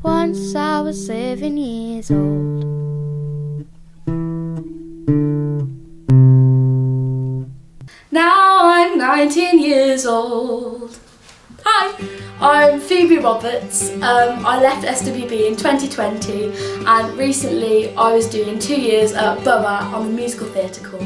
Once I was 7 years old. Now I'm 19 years old. Hi, I'm Phoebe Roberts. I left SWB in 2020 and recently I was doing 2 years at BOA on the musical theatre course.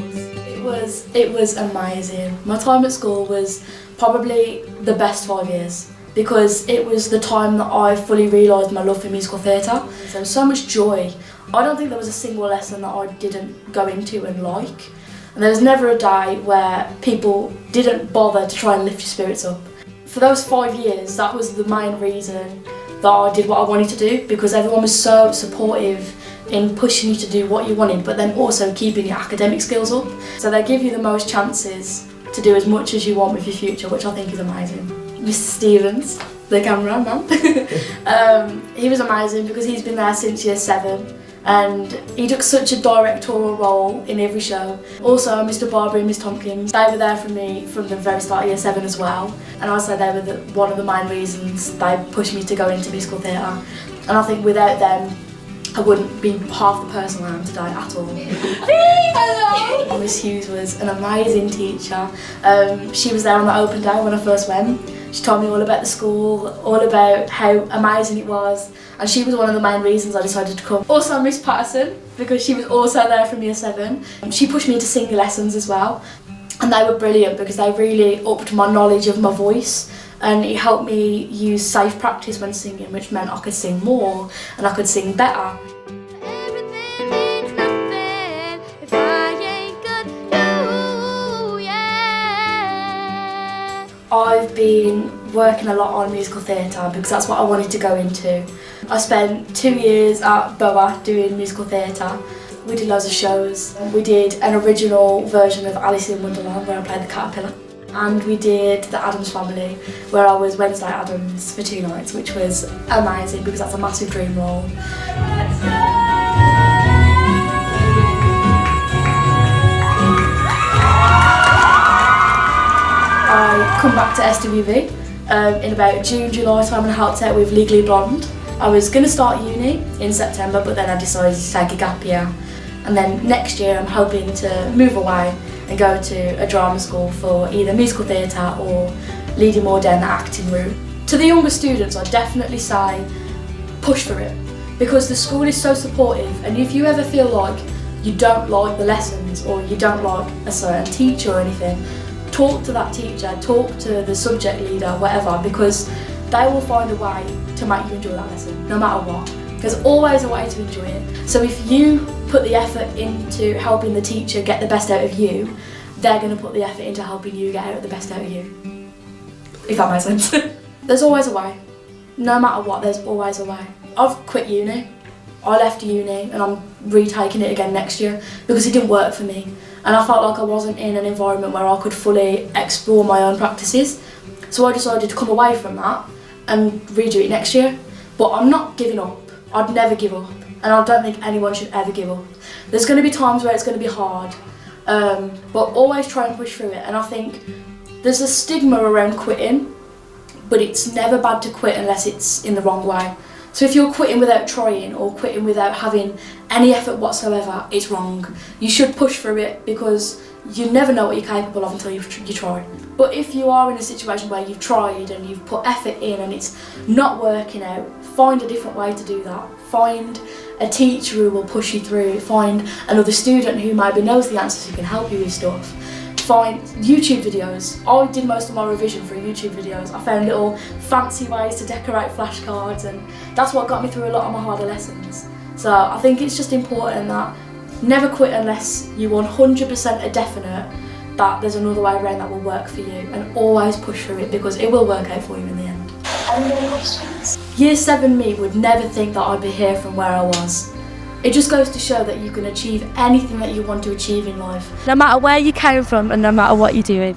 It was amazing. My time at school was probably the best 5 years because it was the time that I fully realised my love for musical theatre. There was so much joy. I don't think there was a single lesson that I didn't go into and like. And there was never a day where people didn't bother to try and lift your spirits up. For those 5 years, that was the main reason that I did what I wanted to do, because everyone was so supportive in pushing you to do what you wanted, but then also keeping your academic skills up. So they give you the most chances to do as much as you want with your future, which I think is amazing. Mr. Stevens, the cameraman, he was amazing because he's been there since year 7. And he took such a directorial role in every show. Also, Mr. Barber and Miss Tompkins, they were there for me from the very start of year 7 as well. And I'd say they were one of the main reasons they pushed me to go into musical theatre. And I think without them, I wouldn't be half the person I am today at all. Hello! Miss Hughes was an amazing teacher. She was there on the open day when I first went. She told me all about the school, all about how amazing it was, and she was one of the main reasons I decided to come. Also Miss Patterson, because she was also there from year 7. She pushed me to singing lessons as well, and they were brilliant because they really upped my knowledge of my voice, and it helped me use safe practice when singing, which meant I could sing more and I could sing better. I've been working a lot on musical theatre because that's what I wanted to go into. I spent 2 years at BOA doing musical theatre. We did loads of shows. We did an original version of Alice in Wonderland where I played the caterpillar. And we did The Addams Family where I was Wednesday Addams for 2 nights, which was amazing because that's a massive dream role. I come back to SWB in about June, July time and I helped out with Legally Blonde. I was going to start uni in September, but then I decided to take a gap year. And then next year I'm hoping to move away and go to a drama school for either musical theatre or leading more down the acting route. To the younger students, I definitely say push for it because the school is so supportive, and if you ever feel like you don't like the lessons or you don't like a certain teacher or anything, talk to that teacher, talk to the subject leader, whatever, because they will find a way to make you enjoy that lesson, no matter what. There's always a way to enjoy it. So if you put the effort into helping the teacher get the best out of you, they're going to put the effort into helping you get out the best out of you. If that makes sense. There's always a way. No matter what, there's always a way. I've quit uni. I left uni and I'm retaking it again next year because it didn't work for me. And I felt like I wasn't in an environment where I could fully explore my own practices. So I decided to come away from that and redo it next year. But I'm not giving up. I'd never give up. And I don't think anyone should ever give up. There's going to be times where it's going to be hard, but always try and push through it. And I think there's a stigma around quitting, but it's never bad to quit unless it's in the wrong way. So if you're quitting without trying or quitting without having any effort whatsoever, it's wrong. You should push through it because you never know what you're capable of until you try. But if you are in a situation where you've tried and you've put effort in and it's not working out, find a different way to do that. Find a teacher who will push you through. Find another student who maybe knows the answers who can help you with stuff. Find YouTube videos. I did most of my revision through YouTube videos. I found little fancy ways to decorate flashcards, and that's what got me through a lot of my harder lessons. So I think it's just important that never quit unless you 100% are definite that there's another way around that will work for you, and always push through it because it will work out for you in the end. Any other questions? Year 7 me would never think that I'd be here from where I was. It just goes to show that you can achieve anything that you want to achieve in life, no matter where you came from and no matter what you're doing.